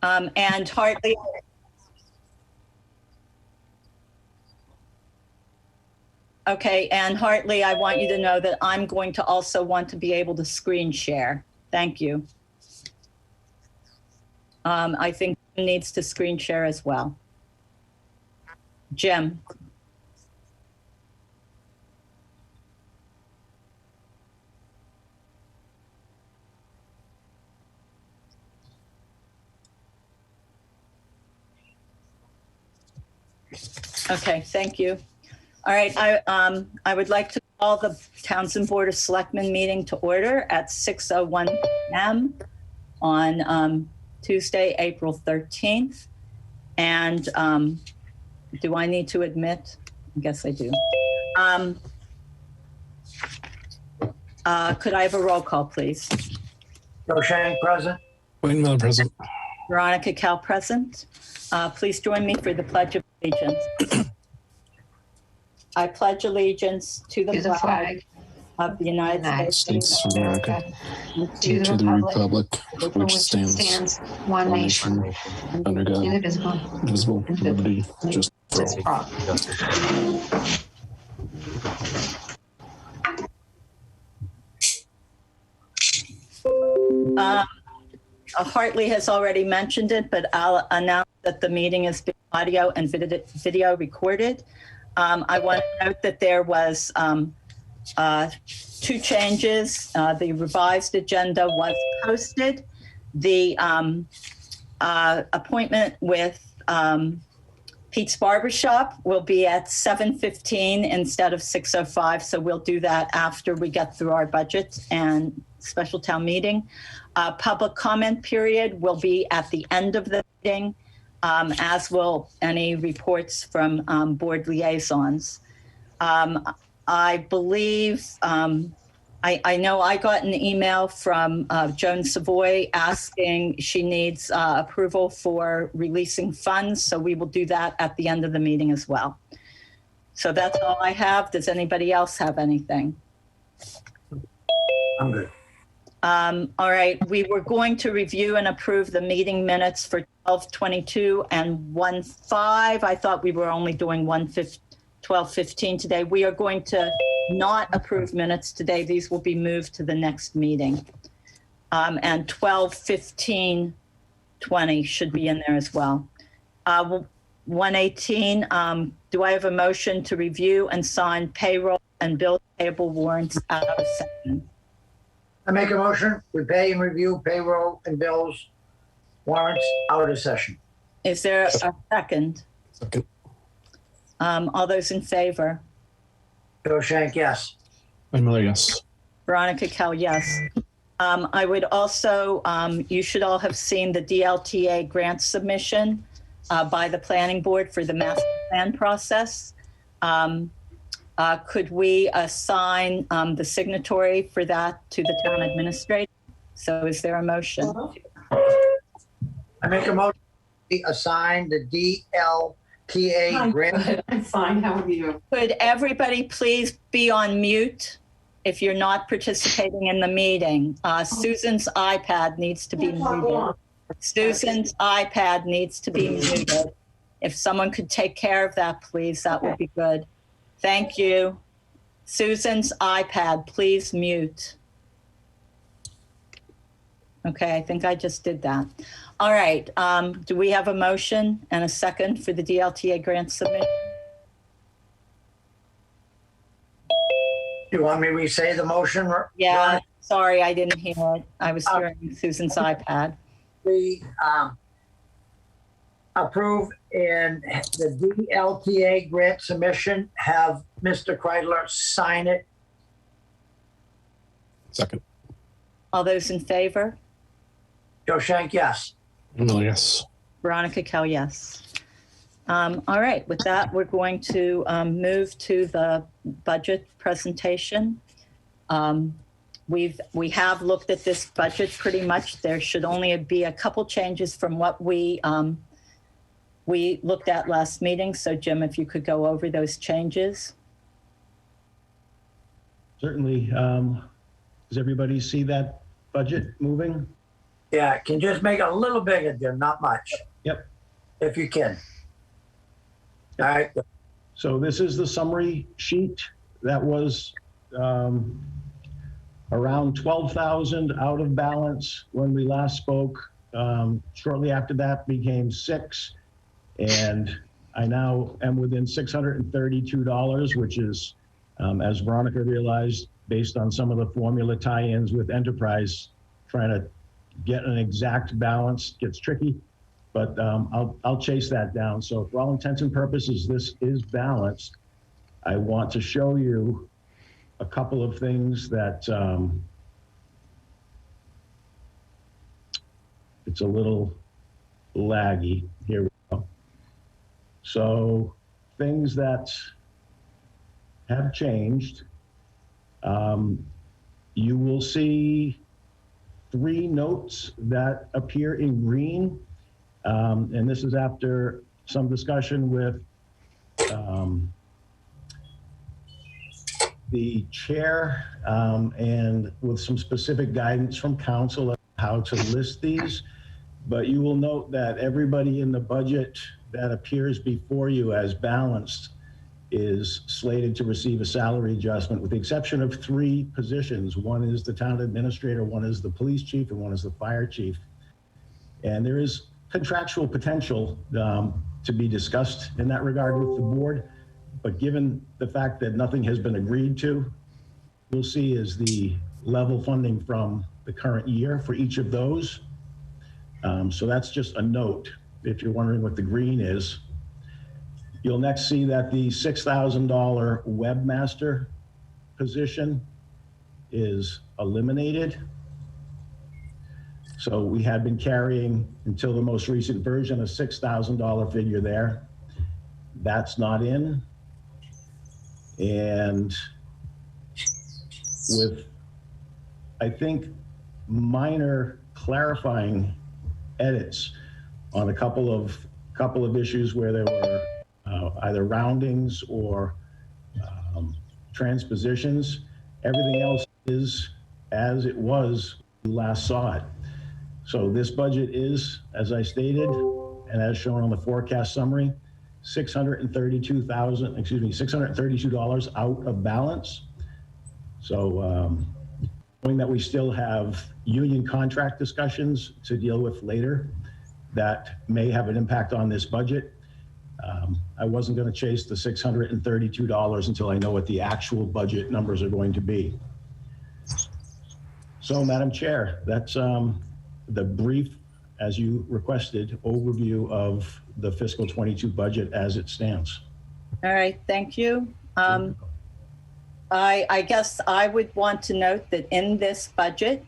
And Hartley, okay, and Hartley, I want you to know that I'm going to also want to be able to screen share. Thank you. I think Jim needs to screen share as well. Jim. Okay, thank you. All right, I would like to call the Townsend Board of Selectmen meeting to order at 6:01 p.m. on Tuesday, April 13th. And do I need to admit? I guess I do. Could I have a roll call, please? Joe Shank, present. Wayne Miller, present. Veronica Cal, present. Please join me for the Pledge of Allegiance. I pledge allegiance to the flag of the United States of America, to the republic for which stands one nation, under God, indivisible, with liberty, justice for all. Hartley has already mentioned it, but I'll announce that the meeting is being audio and video recorded. I want to note that there was two changes. The revised agenda was posted. The appointment with Pete's Barbershop will be at 7:15 instead of 6:05. So we'll do that after we get through our budget and special town meeting. Public comment period will be at the end of the meeting, as will any reports from board liaisons. I believe, I know I got an email from Joan Savoy asking she needs approval for releasing funds, so we will do that at the end of the meeting as well. So that's all I have. Does anybody else have anything? I'm good. All right, we were going to review and approve the meeting minutes for 12:22 and 1:05. I thought we were only doing 12:15 today. We are going to not approve minutes today. These will be moved to the next meeting. And 12:15:20 should be in there as well. 118, do I have a motion to review and sign payroll and bill payable warrants out of session? I make a motion, we pay and review payroll and bills, warrants out of session. Is there a second? Second. All those in favor? Joe Shank, yes. Wayne Miller, yes. Veronica Cal, yes. I would also, you should all have seen the DLTA grant submission by the planning board for the master plan process. Could we assign the signatory for that to the town administrator? So is there a motion? I make a motion, we assign the DLTA grant. I'm fine, how are you? Could everybody please be on mute if you're not participating in the meeting? Susan's iPad needs to be muted. Susan's iPad needs to be muted. If someone could take care of that, please, that would be good. Thank you. Susan's iPad, please mute. Okay, I think I just did that. All right, do we have a motion and a second for the DLTA grant submission? Do you want me to re-say the motion? Yeah, sorry, I didn't hear it. I was hearing Susan's iPad. We approve in the DLTA grant submission, have Mr. Kreidler sign it. Second. All those in favor? Joe Shank, yes. Wayne Miller, yes. Veronica Kell, yes. All right, with that, we're going to move to the budget presentation. We have looked at this budget pretty much. There should only be a couple changes from what we looked at last meeting. So Jim, if you could go over those changes. Certainly. Does everybody see that budget moving? Yeah, can just make it a little bigger, Jim, not much. Yep. If you can. All right. So this is the summary sheet that was around 12,000 out of balance when we last spoke. Shortly after that became 6, and I now am within $632, which is, as Veronica realized, based on some of the formula tie-ins with Enterprise, trying to get an exact balance gets tricky, but I'll chase that down. So for all intents and purposes, this is balanced. I want to show you a couple of things that it's a little laggy. Here we go. So things that have changed. You will see 3 notes that appear in green. And this is after some discussion with the chair and with some specific guidance from council on how to list these. But you will note that everybody in the budget that appears before you as balanced is slated to receive a salary adjustment, with the exception of 3 positions. One is the town administrator, one is the police chief, and one is the fire chief. And there is contractual potential to be discussed in that regard with the board. But given the fact that nothing has been agreed to, we'll see is the level funding from the current year for each of those. So that's just a note, if you're wondering what the green is. You'll next see that the $6,000 webmaster position is eliminated. So we had been carrying, until the most recent version, a $6,000 figure there. That's not in. And with, I think, minor clarifying edits on a couple of issues where there were either roundings or transpositions, everything else is as it was when we last saw it. So this budget is, as I stated, and as shown on the forecast summary, $632 out of balance. So knowing that we still have union contract discussions to deal with later that may have an impact on this budget, I wasn't going to chase the $632 until I know what the actual budget numbers are going to be. So, Madam Chair, that's the brief, as you requested, overview of the fiscal 22 budget as it stands. All right, thank you. I guess I would want to note that in this budget,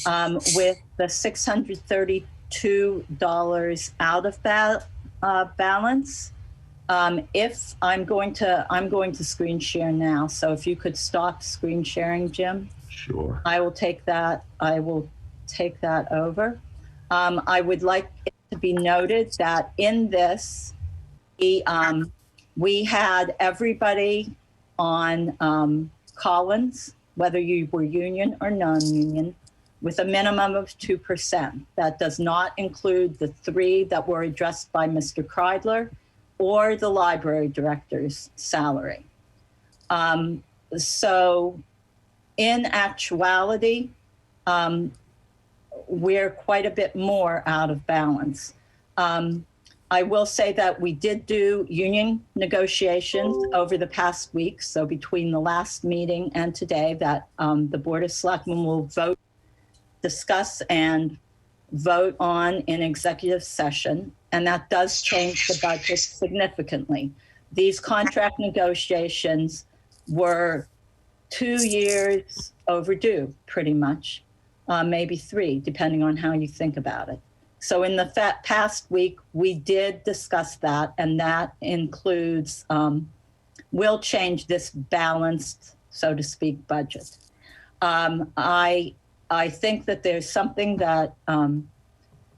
with the $632 out of balance, if I'm going to screen share now. So if you could stop screen sharing, Jim. Sure. I will take that over. I would like it to be noted that in this, we had everybody on Collins, whether you were union or non-union, with a minimum of 2%. That does not include the 3 that were addressed by Mr. Kreidler or the library director's salary. So in actuality, we're quite a bit more out of balance. I will say that we did do union negotiations over the past week. So between the last meeting and today, that the Board of Selectmen will discuss and vote on in executive session. And that does change the budget significantly. These contract negotiations were 2 years overdue, pretty much, maybe 3, depending on how you think about it. So in the past week, we did discuss that, and that includes, will change this balanced, so to speak, budget. I think that there's something that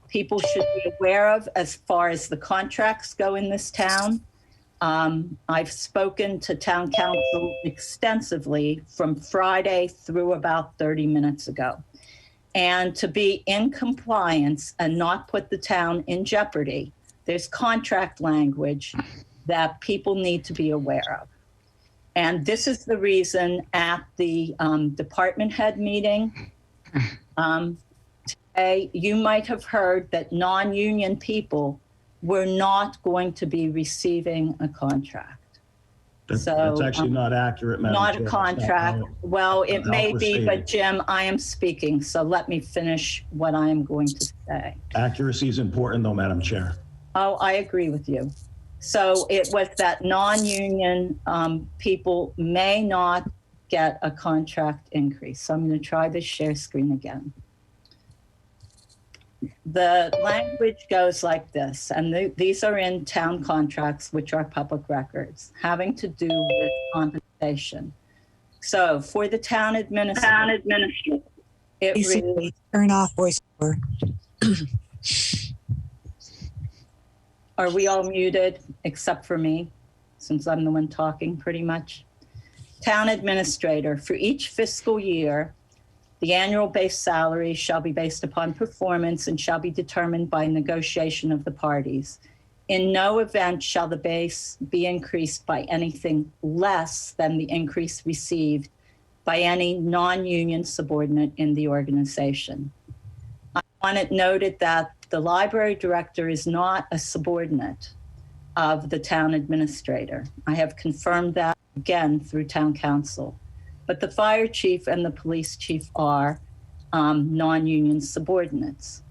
people should be aware of as far as the contracts go in this town. I've spoken to town council extensively from Friday through about 30 minutes ago. And to be in compliance and not put the town in jeopardy, there's contract language that people need to be aware of. And this is the reason at the department head meeting today, you might have heard that non-union people were not going to be receiving a contract. That's actually not accurate, Madam Not Chair. a That's not contract. how- Well, it how may it was be, stated. but Jim, I am speaking, so let me finish what I am going to say. Accuracy is important, though, Madam Chair. Oh, I agree with you. So it was that non-union people may not get a contract increase. So I'm going to try this share screen again. The language goes like this, and these are in town contracts, which are public records, having to do with compensation. So for the town administrator, it Basically, reads, turn off voiceover. are we all muted except for me, since I'm the one talking pretty much? Town administrator, for each fiscal year, the annual base salary shall be based upon performance and shall be determined by negotiation of the parties. In no event shall the base be increased by anything less than the increase received by any non-union subordinate in the organization. I want it noted that the library director is not a subordinate of the town administrator. I have confirmed that again through town council. But the fire chief and the police chief are non-union subordinates.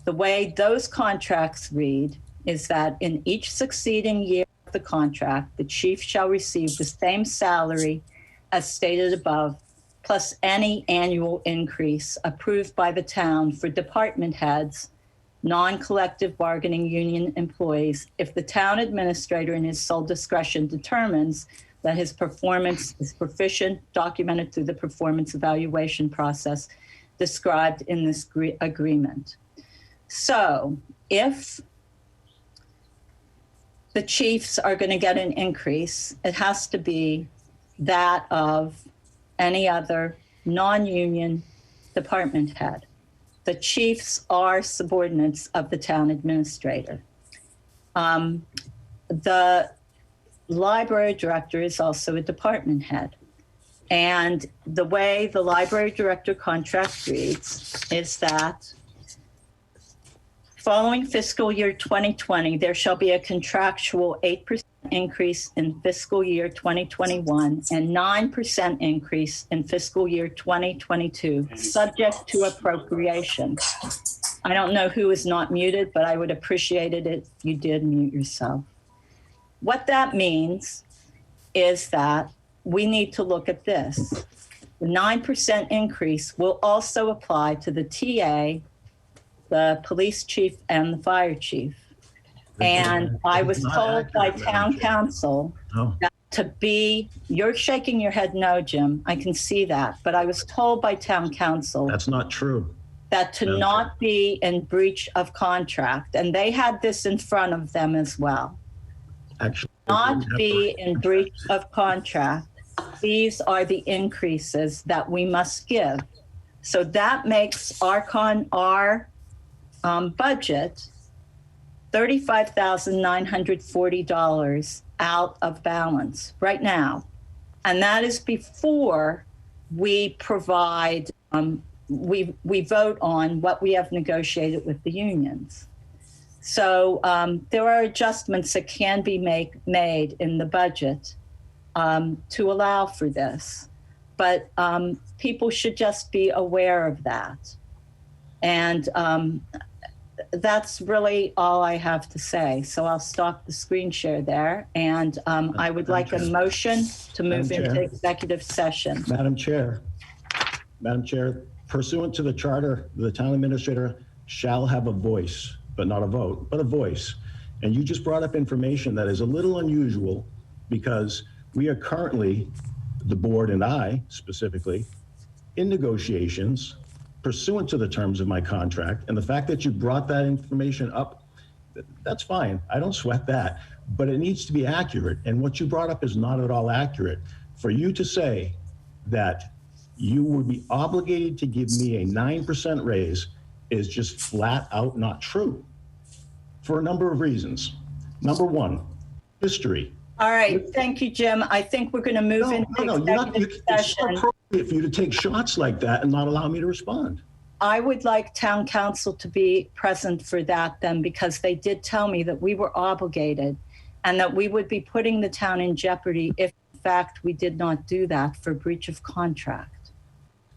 The way those contracts read is that in each succeeding year of the contract, the chief shall receive the same salary as stated above, plus any annual increase approved by the town for department heads, non-collective bargaining union employees, if the town administrator in his sole discretion determines that his performance is proficient, documented through the performance evaluation process described in this agreement. So if the chiefs are going to get an increase, it has to be that of any other non-union department head. The chiefs are subordinates of the town administrator. The library director is also a department head. And the way the library director contract reads is that following fiscal year 2020, there shall be a contractual 8% increase in fiscal year 2021 and 9% increase in fiscal year 2022, subject to appropriation. I don't know who is not muted, but I would appreciate it if you did mute yourself. What that means is that we need to look at this. The 9% increase will also apply to the TA, the police chief, and the fire chief. And I was told by town council that to be, you're shaking your head no, Jim, I can see that, but I was told by town council That's not true. that to not be in breach of contract, and they had this in front of them as well. Actually, Not be in breach of contract. These are the increases that we must give. So that makes our budget $35,940 out of balance right now. And that is before we provide, we vote on what we have negotiated with the unions. So there are adjustments that can be made in the budget to allow for this. But people should just be aware of that. And that's really all I have to say. So I'll stop the screen share there. And I would like a motion to move into executive session. Madam Chair, pursuant to the charter, the town administrator shall have a voice, but not a vote, but a voice. And you just brought up information that is a little unusual because we are currently, the board and I specifically, in negotiations pursuant to the terms of my contract. And the fact that you brought that information up, that's fine. I don't sweat that, but it needs to be accurate. And what you brought up is not at all accurate. For you to say that you would be obligated to give me a 9% raise is just flat out not true for a number of reasons. Number one, history. All right, thank you, Jim. I think we're going to move into executive It's not session. appropriate for you to take shots like that and not allow me to respond. I would like town council to be present for that then, because they did tell me that we were obligated and that we would be putting the town in jeopardy if, in fact, we did not do that for breach of contract.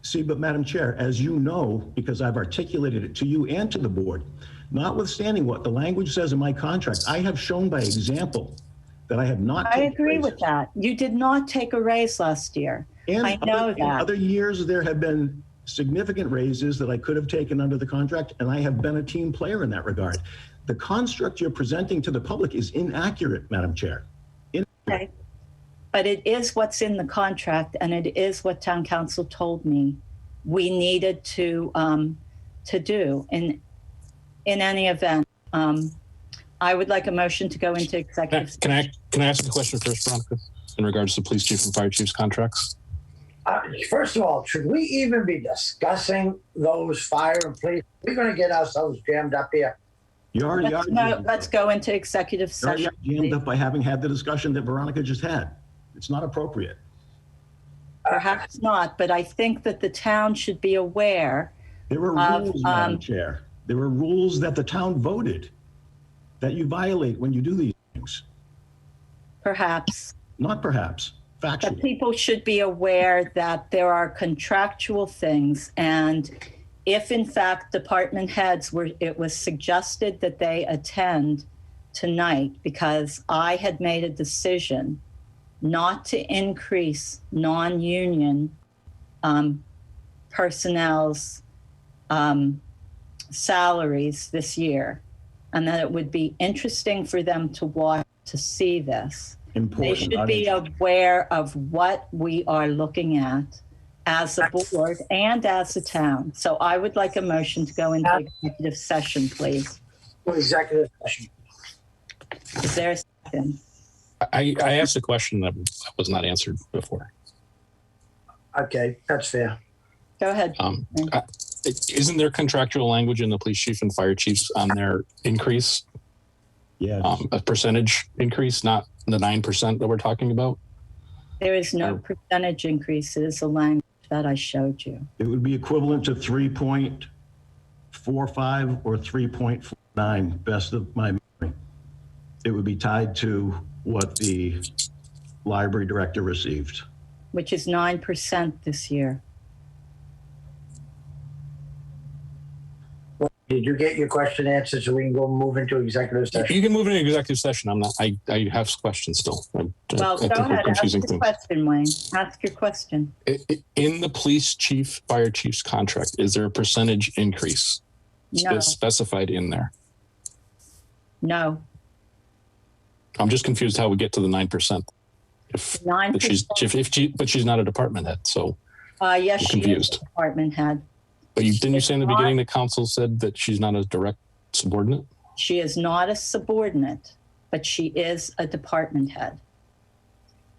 See, but Madam Chair, as you know, because I've articulated it to you and to the board, notwithstanding what the language says in my contract, I have shown by example that I have not. I agree with that. You did not take a raise last year. And I know that. In other years, there have been significant raises that I could have taken under the contract, and I have been a team player in that regard. The construct you're presenting to the public is inaccurate, Madam Chair. Okay. But it is what's in the contract, and it is what town council told me we needed to do. In any event, I would like a motion to go into executive. Can I ask a question first, Veronica, in regards to police chief and fire chief's contracts? First of all, should we even be discussing those fire and police? We're going to get ourselves jammed up here. You already are. Let's go into executive session. You're jammed up by having had the discussion that Veronica just had. It's not appropriate. Perhaps not, but I think that the town should be aware. There were rules, Madam Chair. There were rules that the town voted that you violate when you do these things. Perhaps. Not perhaps, factually. But people should be aware that there are contractual things, and if in fact department heads it was suggested that they attend tonight, because I had made a decision not to increase non-union personnel's salaries this year, and that it would be interesting for them to watch to see this. They should be aware of what we are looking at as a board and as a town. So I would like a motion to go into executive session, please. Executive session. Is there a second? I asked a question that was not answered before. Okay, that's fair. Go ahead. Isn't there contractual language in the police chief and fire chiefs on their increase? Yeah. A percentage increase, not the 9% that we're talking about? There is no percentage increase. It is the language that I showed you. It would be equivalent to 3.45 or 3.49, best of my memory. It would be tied to what the library director received. Which is 9% this year. Did you get your question answered so we can go move into executive session? You can move into executive session. I have questions still. Well, go ahead. Ask your question, Wayne. Ask your question. In the police chief, fire chief's contract, is there a percentage increase specified in there? No. I'm just confused how we get to the 9%. 9%. But she's not a department head, so yes, I'm confused. She is a department head. But didn't you say in the beginning the council said that she's not a direct subordinate? She is not a subordinate, but she is a department head.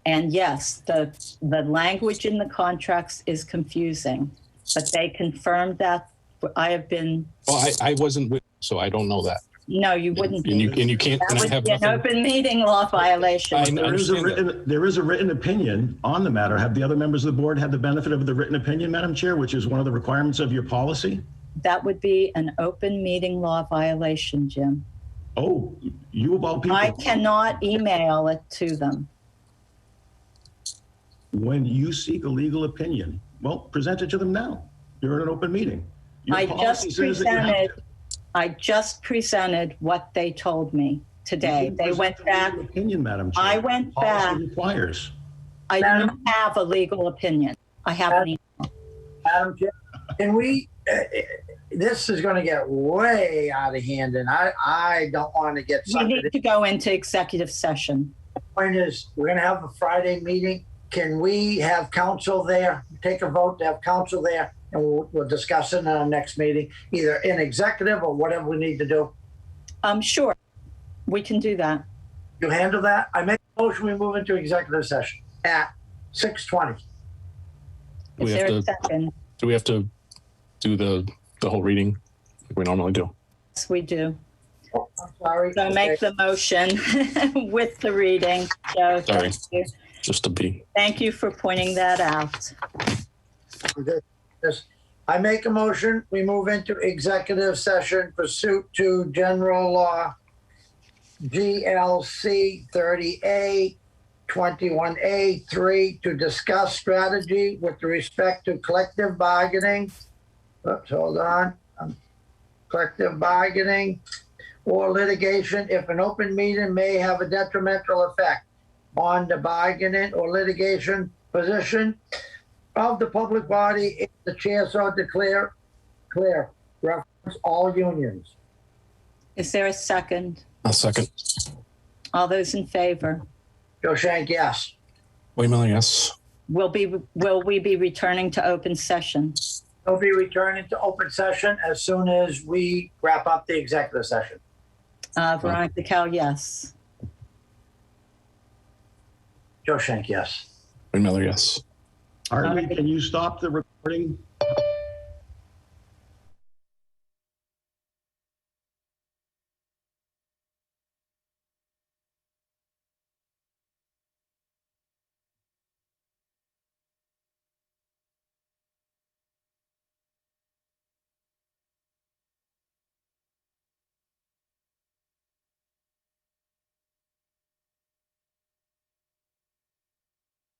And yes, the language in the contracts is confusing, but they confirmed that. I have been. Well, I wasn't with, so I don't know that. No, you wouldn't. And you can't. That would be an open meeting law violation. There is a written opinion on the matter. Have the other members of the board had the benefit of the written opinion, Madam Chair, which is one of the requirements of your policy? That would be an open meeting law violation, Jim. Oh, you of all people. I cannot email it to them. When you seek a legal opinion, well, present it to them now. You're in an open meeting. I just presented what they told me today. They went back. Opinion, Madam Chair. I went back. Requires. I don't have a legal opinion. I have an email. Madam Chair, can we, this is going to get way out of hand, and I don't want to get We need to go into executive session. The point is, we're going to have a Friday meeting. Can we have council there, take a vote to have council there, and we'll discuss it in our next meeting, either in executive or whatever we need to do? Sure, we can do that. You handle that? I make a motion we move into executive session at 6:20. Do Is we there have a to, second? do we have to do the whole reading like we normally do? Yes, we do. Oh, I'm sorry. So make the motion with the reading. Joe, Sorry. thank you. Just to be, Thank you for pointing that out. Yes. I make a motion, we move into executive session pursuant to general law GLC 30A 21A3 to discuss strategy with respect to collective bargaining. Oops, hold on. Collective bargaining or litigation if an open meeting may have a detrimental effect on the bargaining or litigation position of the public body if the chair so declare, reference all unions. Is there a second? a second. All those in favor? Joe Shank, yes. Wayne Miller, yes. Will we be returning to open session? We'll be returning to open session as soon as we wrap up the executive session. Veronica Cal, yes. Joe Shank, yes. Wayne Miller, yes. Harvey, can you stop the recording?